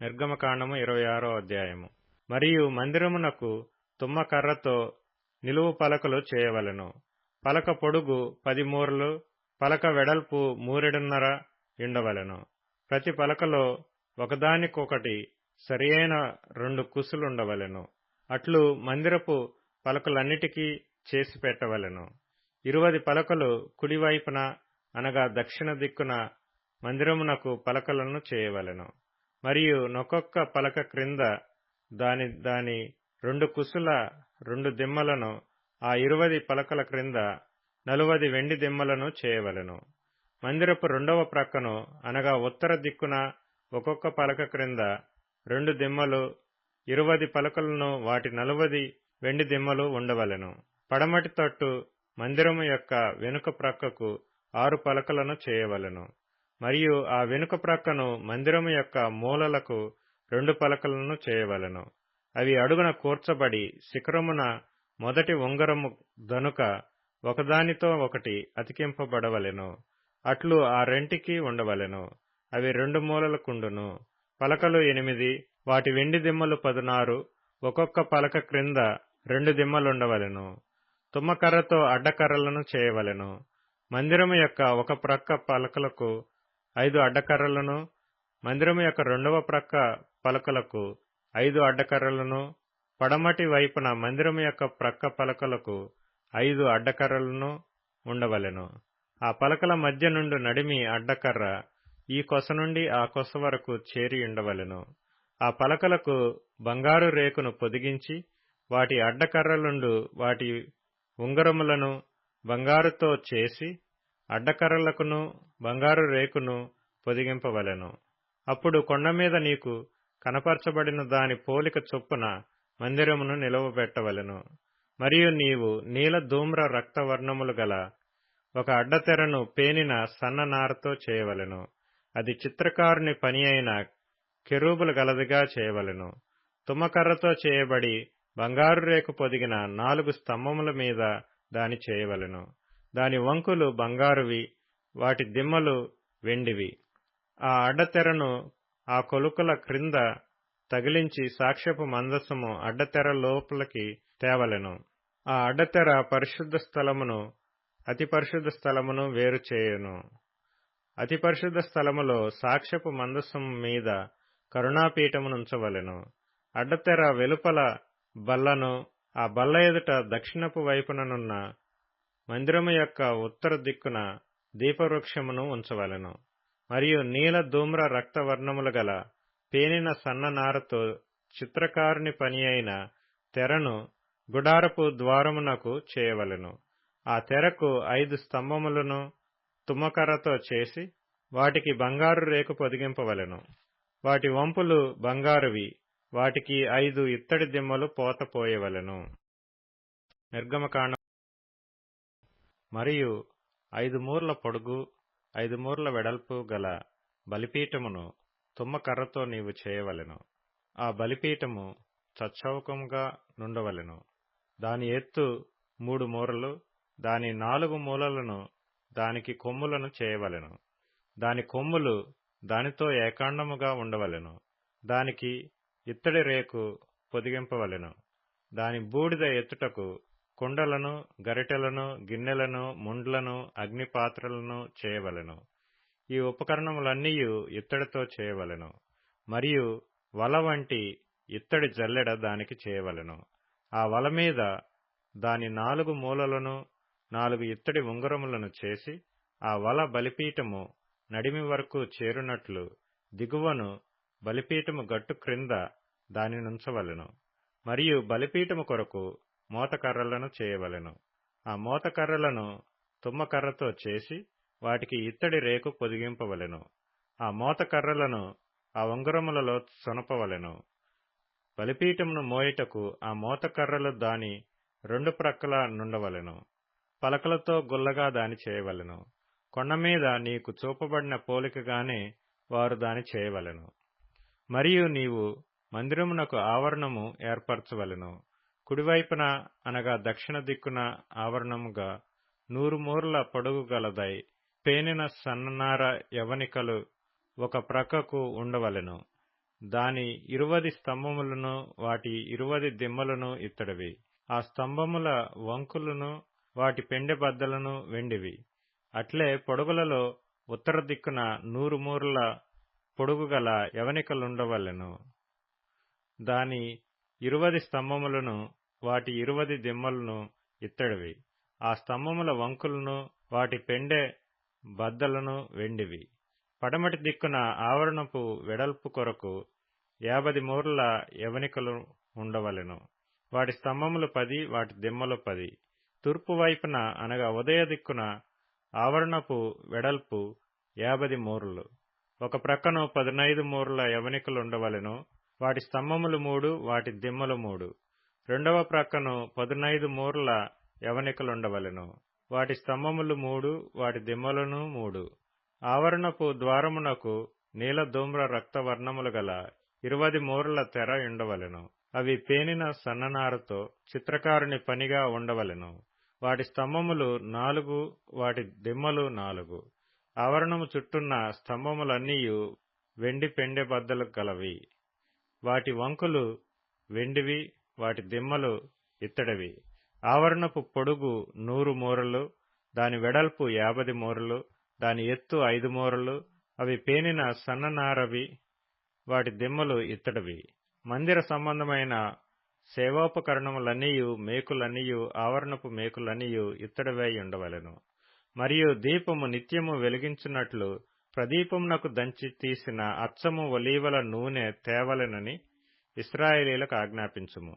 నిర్గమకాండము 26వ అధ్యాయము. మరియు మందిరమునకు తుమ్మకర్రతో నిలువు పలకలు చేయవలెను. పలక పొడుగు 10 మూరలు, పలక వెడల్పు 3.5 ఉండవలెను. ప్రతి పలకలో ఒకదానికొకటి సరియైన 2 కుసులుండవలెను. అట్లు మందిరపు పలకలన్నిటికీ చేసి పెట్టవలెను. 20 పలకలు కుడివైపున అనగా దక్షిణ దిక్కున మందిరమునకు పలకలను చేయవలెను. మరియు నొక్కొక్క పలక క్రింద దాని 2 కుసుల 2 దిమ్మలను, ఆ 20 పలకల క్రింద 40 వెండి దిమ్మలను చేయవలెను. మందిరపు రెండవ ప్రక్కను అనగా ఉత్తర దిక్కున ఒక్కొక్క పలక క్రింద 2 దిమ్మలు, 20 పలకలను, వాటి 40 వెండి దిమ్మలు ఉండవలెను. పడమటి తట్టు మందిరము యొక్క వెనుక ప్రక్కకు 6 పలకలను చేయవలెను. మరియు ఆ వెనుక ప్రక్కను మందిరము యొక్క మూలలకు 2 పలకలను చేయవలెను. అవి అడుగున కూర్చబడి శిఖరమున మొదటి ఉంగరము దనుక ఒకదానితో ఒకటి అతికింపబడవలెను. అట్లు ఆ రెంటికి ఉండవలెను. అవి 2 మూలలకుండును. పలకలు 8, వాటి వెండి దిమ్మలు 16, ఒక్కొక్క పలక క్రింద 2 దిమ్మలుండవలెను. తుమ్మకర్రతో అడ్డకర్రలను చేయవలెను. మందిరము యొక్క ఒక ప్రక్క పలకలకు 5 అడ్డకర్రలను, మందిరము యొక్క రెండవ ప్రక్క పలకలకు 5 అడ్డకర్రలను, పడమటి వైపున మందిరము యొక్క ప్రక్క పలకలకు 5 అడ్డకర్రలను ఉండవలెను. ఆ పలకల మధ్య నుండి నడిమి అడ్డకర్ర ఈ కొస నుండి ఆ కొస వరకు చేరి ఉండవలెను. ఆ పలకలకు బంగారు రేకును పొదిగించి వాటి అడ్డకర్రలుండు వాటి ఉంగరములను బంగారుతో చేసి అడ్డకర్రలకును బంగారు రేకును పొదిగింపవలెను. అప్పుడు కొండమీద నీకు కనపరచబడిన దాని పోలిక చొప్పున మందిరమును నిలవబెట్టవలెను. మరియు నీవు నీల ధూమ్ర రక్తవర్ణములు గల ఒక అడ్డతెరను పేనిన సన్న నారతో చేయవలెను. అది చిత్రకారుని పని అయిన కెరూబుల గలదిగా చేయవలెను. తుమ్మకర్రతో చేయబడి బంగారు రేకు పొదిగిన 4 స్తంభముల మీద దాని చేయవలెను. దాని వంకులు బంగారువి, వాటి దిమ్మలు వెండివి. ఆ అడ్డతెరను ఆ కొలుకల క్రింద తగిలించి సాక్ష్యపు మందసము అడ్డతెర లోపలికి తేవలెను. ఆ అడ్డతెర పరిశుద్ధ స్థలమును అతి పరిశుద్ధ స్థలమును వేరు చేయును. అతి పరిశుద్ధ స్థలములో సాక్ష్యపు మందసము మీద కరుణాపీఠమునుంచవలెను. అడ్డతెర వెలుపల బల్లను, ఆ బల్ల ఎదుట దక్షిణపు వైపుననున్న మందిరము యొక్క ఉత్తర దిక్కున దీపవృక్షమును ఉంచవలెను. మరియు నీల ధూమ్ర రక్తవర్ణములు గల పేనిన సన్న నారతో చిత్రకారుని పని అయిన తెరను గుడారపు ద్వారమునకు చేయవలెను. ఆ తెరకు 5 స్తంభములను తుమ్మకర్రతో చేసి వాటికి బంగారు రేకు పొదిగింపవలెను. వాటి వంపులు బంగారువి, వాటికి 5 ఇత్తడి దిమ్మలు పోత పోయవలెను. నిర్గమకాండం. మరియు 5 మూరల పొడుగు 5 మూరల వెడల్పు గల బలిపీఠమును తుమ్మకర్రతో నీవు చేయవలెను. ఆ బలిపీఠము చచ్చౌకముగా నుండవలెను. దాని ఎత్తు 3 మూరలు, దాని 4 మూలలను దానికి కొమ్ములను చేయవలెను. దాని కొమ్ములు దానితో ఏకాండముగా ఉండవలెను. దానికి ఇత్తడి రేకు పొదిగింపవలెను. దాని బూడిద ఎత్తుటకు కుండలను, గరిటెలను, గిన్నెలను, ముండ్లను, అగ్నిపాత్రలను చేయవలెను. ఈ ఉపకరణములన్నీయు ఇత్తడితో చేయవలెను. మరియు వల వంటి ఇత్తడి జల్లెడ దానికి చేయవలెను. ఆ వల మీద దాని 4 మూలలను 4 ఇత్తడి ఉంగరములను చేసి ఆ వల బలిపీఠము నడిమి వరకు చేరునట్లు దిగువను బలిపీఠము గట్టు క్రింద దానినుంచవలెను. మరియు బలిపీఠము కొరకు మోతకర్రలను చేయవలెను. ఆ మోతకర్రలను తుమ్మకర్రతో చేసి వాటికి ఇత్తడి రేకు పొదిగింపవలెను. ఆ మోతకర్రలను ఆ ఉంగరములలో సొనపవలెను. బలిపీఠమును మోయుటకు ఆ మోతకర్రలు దాని 2 ప్రక్కల నుండవలెను. పలకలతో గుల్లగా దాని చేయవలెను. కొండమీద నీకు చూపబడిన పోలికగానే వారు దాని చేయవలెను. మరియు నీవు మందిరమునకు ఆవరణము ఏర్పరచవలెను. కుడివైపున అనగా దక్షిణ దిక్కున ఆవరణముగా 100 మూరల పొడుగు గలదై పేనిన సన్ననార యవనికలు ఒక ప్రక్కకు ఉండవలెను. దాని 20 స్తంభములను వాటి 20 దిమ్మలను ఇత్తడివి. ఆ స్తంభముల వంకులను వాటి పెండె బద్దలను వెండివి. అట్లే పొడుగులలో ఉత్తర దిక్కున 100 మూరల పొడుగుగల యవనికలుండవలెను. దాని 20 స్తంభములను వాటి 20 దిమ్మలను ఇత్తడివి. ఆ స్తంభముల వంకులను వాటి పెండె బద్దలను వెండివి. పడమటి దిక్కున ఆవరణపు వెడల్పు కొరకు 50 మూరల యవనికలు ఉండవలెను. వాటి స్తంభములు 10, వాటి దిమ్మలు 10. తూర్పు వైపున అనగా ఉదయ దిక్కున ఆవరణపు వెడల్పు 50 మూరలు. ఒక ప్రక్కను 15 మూరల యవనికలుండవలెను. వాటి స్తంభములు 3, వాటి దిమ్మలు 3. రెండవ ప్రక్కను 15 మూరల యవనికలుండవలెను. వాటి స్తంభములు 3, వాటి దిమ్మలను 3. ఆవరణపు ద్వారమునకు నీల ధూమ్ర రక్త వర్ణములు గల 20 మూరల తెర ఉండవలెను. అవి పేనిన సన్ననారతో చిత్రకారుని పనిగా ఉండవలెను. వాటి స్తంభములు 4, వాటి దిమ్మలు 4. ఆవరణము చుట్టూన్న స్తంభములన్నీయు వెండి పెండె బద్దలు గలవి. వాటి వంకులు వెండివి, వాటి దిమ్మలు ఇత్తడివి. ఆవరణపు పొడుగు 100 మూరలు, దాని వెడల్పు 50 మూరలు, దాని ఎత్తు 5 మూరలు. అవి పేనిన సన్ననారవి, వాటి దిమ్మలు ఇత్తడివి. మందిర సంబంధమైన సేవోపకరణములన్నీయు మేకులన్నీయు ఆవరణపు మేకులన్నీయు ఇత్తడివై ఉండవలెను. మరియు దీపము నిత్యము వెలిగించున్నట్లు ప్రదీపమునకు దంచి తీసిన అచ్చము ఒలీవల నూనె తేవలెనని ఇశ్రాయేలీయులకు ఆజ్ఞాపించుము.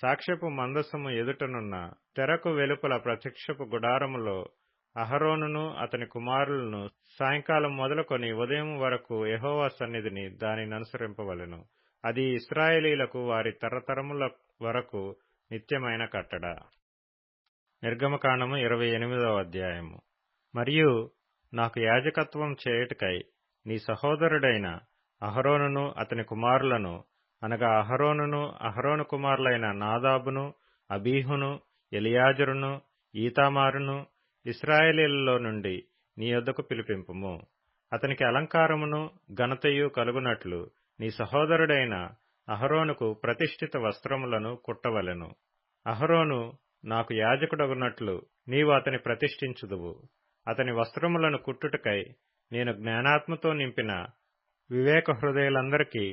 సాక్ష్యపు మందసము ఎదుటనున్న తెరకు వెలుపల ప్రత్యక్షపు గుడారములో అహరోనును అతని కుమారులను సాయంకాలం మొదలుకొని ఉదయం వరకు యెహోవా సన్నిధిని దానిననుసరింపవలెను. అది ఇశ్రాయేలీయులకు వారి తరతరముల వరకు నిత్యమైన కట్టడ. నిర్గమకాండము 28వ అధ్యాయము. మరియు నాకు యాజకత్వం చేయుటకై నీ సహోదరుడైన అహరోనును అతని కుమారులను అనగా అహరోనును అహరోను కుమారులైన నాదాబును అబీహును ఎలియాజరును ఈతామారును ఇశ్రాయేలీయులలో నుండి నీ యొద్దకు పిలిపింపుము. అతనికి అలంకారమును ఘనతయు కలుగునట్లు నీ సహోదరుడైన అహరోనుకు ప్రతిష్ఠిత వస్త్రములను కుట్టవలెను. అహరోను నాకు యాజకుడగునట్లు నీవు అతని ప్రతిష్ఠించుదువు. అతని వస్త్రములను కుట్టుటకై నేను జ్ఞానాత్మతో నింపిన వివేక హృదయులందరికీ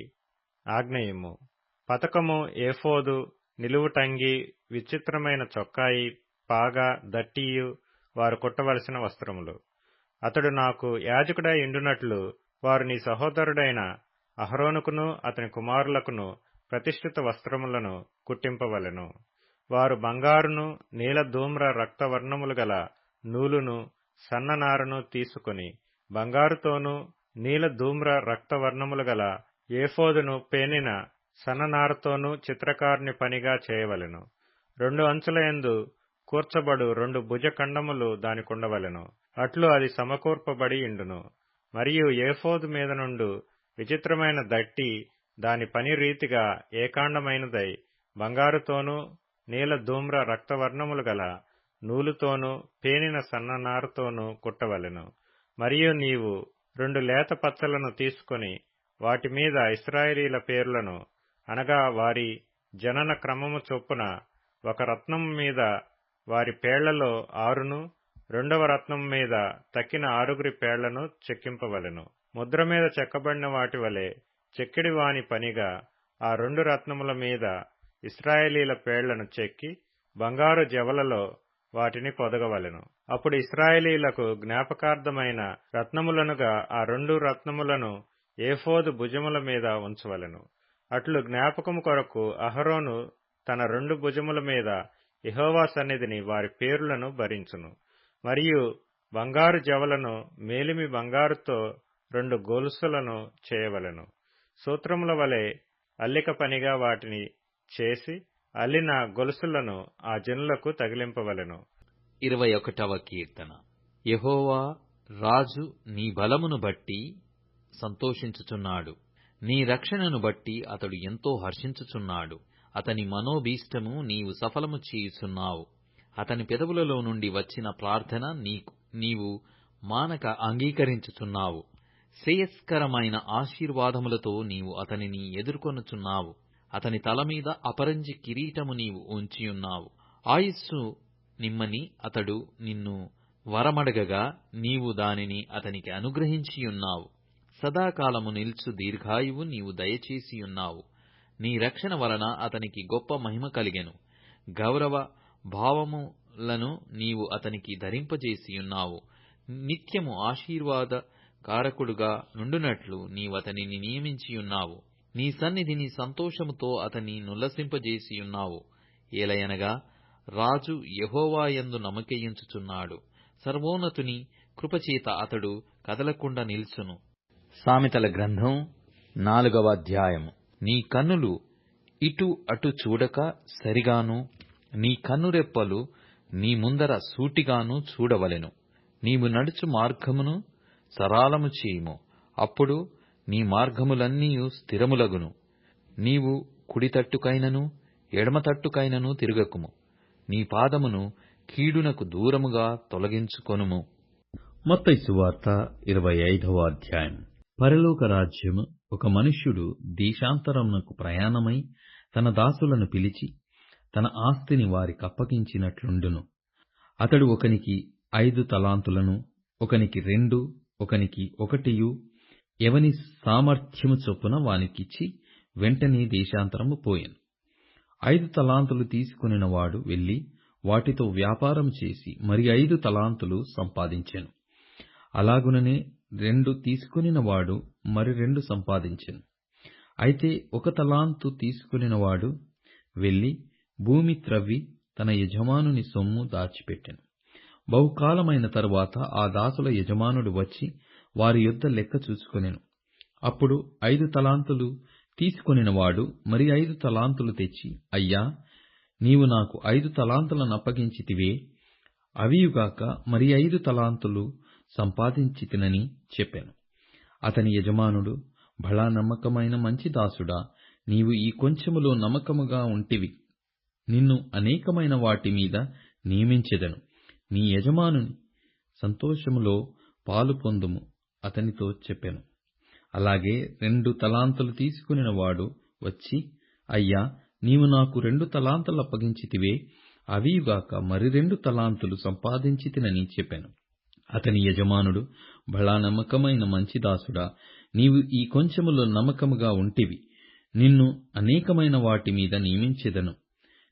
ఆజ్ఞయిమ్ము. పతకము, ఏఫోదు, నిలువుటంగి, విచిత్రమైన చొక్కాయి, పాగా, దట్టియు వారు కుట్టవలసిన వస్త్రములు. అతడు నాకు యాజకుడై ఉండునట్లు వారు నీ సహోదరుడైన అహరోనుకును అతని కుమారులకును ప్రతిష్ఠిత వస్త్రములను కుట్టింపవలెను. వారు బంగారును నీల ధూమ్ర రక్తవర్ణములు గల నూలును సన్ననారను తీసుకుని బంగారుతోనూ నీల ధూమ్ర రక్తవర్ణములు గల ఏఫోదును పేనిన సన్ననారతోనూ చిత్రకారుని పనిగా చేయవలెను. 2 అంచులయందు కూర్చబడు 2 భుజఖండములు దానికుండవలెను. అట్లు అది సమకూర్పబడి ఇండును. మరియు ఏఫోదు మీద నుండు విచిత్రమైన దట్టి దాని పని రీతిగా ఏకాండమైనదై బంగారుతోనూ నీల ధూమ్ర రక్తవర్ణములు గల నూలుతోనూ పేనిన సన్ననారతోనూ కుట్టవలెను. మరియు నీవు 2 లేత పచ్చలను తీసుకొని వాటి మీద ఇశ్రాయేలీయుల పేర్లను అనగా వారి జనన క్రమము చొప్పున ఒక రత్నము మీద వారి పేళ్లలో 6ను, 2వ రత్నము మీద తక్కిన 6 పేళ్లను చెక్కింపవలెను. ముద్ర మీద చెక్కబడిన వాటి వలె చెక్కిడి వాని పనిగా ఆ 2 రత్నముల మీద ఇశ్రాయేలీయుల పేళ్లను చెక్కి బంగారు జవలలో వాటిని పొదగవలెను. అప్పుడు ఇశ్రాయేలీయులకు జ్ఞాపకార్థమైన రత్నములనుగా ఆ 2 రత్నములను ఏఫోదు భుజముల మీద ఉంచవలెను. అట్లు జ్ఞాపకము కొరకు అహరోను తన 2 భుజముల మీద యెహోవా సన్నిధిని వారి పేరులను భరించును. మరియు బంగారు జవలను మేలిమి బంగారుతో 2 గొలుసులను చేయవలెను. సూత్రముల వలె అల్లిక పనిగా వాటిని చేసి అల్లిన గొలుసులను ఆ జనులకు తగిలింపవలెను. 21వ కీర్తన. యెహోవా రాజు నీ బలమును బట్టి సంతోషించుచున్నాడు, నీ రక్షణను బట్టి అతడు ఎంతో హర్షించుచున్నాడు. అతని మనోభీష్టము నీవు సఫలము చేయుచున్నావు. అతని పెదవులలో నుండి వచ్చిన ప్రార్థన నీవు మానక అంగీకరించుచున్నావు. శ్రేయస్కరమైన ఆశీర్వాదములతో నీవు అతనిని ఎదుర్కొనుచున్నావు. అతని తల మీద అపరంజి కిరీటము నీవు ఉంచియున్నావు. ఆయుస్సు నిమ్మని అతడు నిన్ను వరమడగగా నీవు దానిని అతనికి అనుగ్రహించియున్నావు. సదాకాలము నిల్చు దీర్ఘాయువు నీవు దయచేసియున్నావు. నీ రక్షణ వలన అతనికి గొప్ప మహిమ కలిగెను. గౌరవ భావములను నీవు అతనికి ధరింపజేసియున్నావు. నిత్యము ఆశీర్వాద కారకుడుగా నుండునట్లు నీవతనిని నియమించియున్నావు. నీ సన్నిధిని సంతోషముతో అతని నుల్లసింపజేసియున్నావు. ఏలయనగా రాజు యెహోవా యందు నమ్మకయించుచున్నాడు. సర్వోన్నతుని కృపచేత అతడు కదలకుండా నిల్చును. సామెతల గ్రంథం 4వ అధ్యాయము. నీ కన్నులు ఇటు అటు చూడక సరిగాను, నీ కన్నురెప్పలు నీ ముందర సూటిగాను చూడవలెను. నీవు నడుచు మార్గమును సరాలము చేయుము, అప్పుడు నీ మార్గములన్నీయు స్థిరములగును. నీవు కుడి తట్టుకైనను ఎడమ తట్టుకైనను తిరగకుము. నీ పాదమును కీడునకు దూరముగా తొలగించుకొనుము. మత్తయి సువార్త 25వ అధ్యాయం. పరలోక రాజ్యము ఒక మనుష్యుడు దేశాంతరమునకు ప్రయాణమై తన దాసులను పిలిచి తన ఆస్తిని వారికప్పగించినట్లుండును. అతడు ఒకనికి 5 తలాంతులను, ఒకనికి 2, ఒకనికి 1 ఎవని సామర్థ్యము చొప్పున వానికిచ్చి వెంటనే దేశాంతరము పోయెను. 5 తలాంతులు తీసుకొనిన వాడు వెళ్లి వాటితో వ్యాపారము చేసి మరి 5 తలాంతులు సంపాదించెను. అలాగుననే 2 తీసుకొనిన వాడు మరి 2 సంపాదించెను. అయితే 1 తలాంతు తీసుకొనిన వాడు వెళ్లి భూమి త్రవ్వి తన యజమానుని సొమ్ము దాచిపెట్టెను. బహుకాలమైన తరువాత ఆ దాసుల యజమానుడు వచ్చి వారి యొద్ద లెక్క చూసుకొనెను. అప్పుడు 5 తలాంతులు తీసుకొనిన వాడు మరి 5 తలాంతులు తెచ్చి, అయ్యా, నీవు నాకు 5 తలాంతులను అప్పగించితివే, అవియుగాక మరి 5 తలాంతులు సంపాదించితినని చెప్పెను. అతని యజమానుడు, బలా నమ్మకమైన మంచి దాసుడా, నీవు ఈ కొంచెములో నమ్మకముగా ఉంటివి, నిన్ను అనేకమైన వాటి మీద నియమించెదను. నీ యజమానుని సంతోషములో పాలు పొందుము అతనితో చెప్పెను. అలాగే 2 తలాంతులు తీసుకొనిన వాడు వచ్చి, అయ్యా, నీవు నాకు 2 తలాంతులు అప్పగించితివే, అవియుగాక మరి 2 తలాంతులు సంపాదించితినని చెప్పెను. అతని యజమానుడు, బలా నమ్మకమైన మంచి దాసుడా, నీవు ఈ కొంచెములో నమ్మకముగా ఉంటివి, నిన్ను అనేకమైన వాటి మీద నియమించెదను.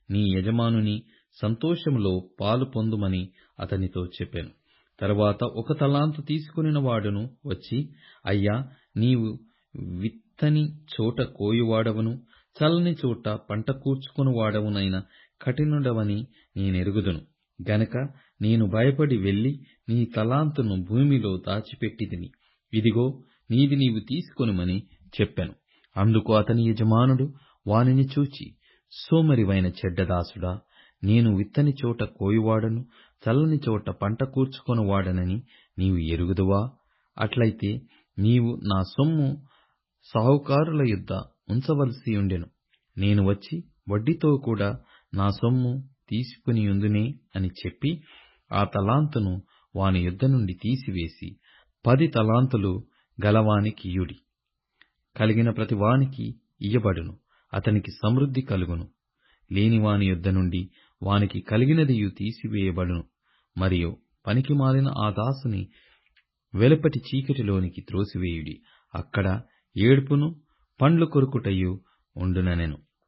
నీ యజమానుని సంతోషములో పాలు పొందుమని అతనితో చెప్పెను. తరువాత 1 తలాంతు తీసుకొనిన వాడును వచ్చి, అయ్యా, నీవు విత్తని చోట కోయువాడవును, చల్లని చోట పంట కూర్చుకొనువాడవునైన కఠినుడవని నేనెరుగుదును. గనక నేను భయపడి వెళ్లి నీ తలాంతును భూమిలో దాచిపెట్టితిని. ఇదిగో, నీది నీవు తీసుకొనుమని చెప్పెను. అందుకు అతని యజమానుడు వానిని చూచి, సోమరివైన చెడ్డదాసుడా, నేను విత్తని చోట కోయువాడను, చల్లని చోట పంట కూర్చుకొనువాడనని నీవు ఎరుగుదువా? అట్లయితే నీవు నా సొమ్ము సాహుకారుల యొద్ద ఉంచవలసియుండెను. నేను వచ్చి వడ్డీతో కూడా నా సొమ్ము తీసుకునియుందునే అని చెప్పి ఆ తలాంతును వాని యొద్ద నుండి తీసివేసి 10 తలాంతులు గలవానికియ్యుడి. కలిగిన ప్రతి వానికి ఇయ్యబడును, అతనికి సమృద్ధి కలుగును. లేనివాని యొద్ద నుండి వానికి కలిగినదియు తీసివేయబడును. మరియు పనికిమాలిన ఆ దాసుని వెలుపటి చీకటిలోనికి త్రోసివేయుడి, అక్కడ ఏడ్పును పండ్లు కొరుకుటయు ఉండుననెను.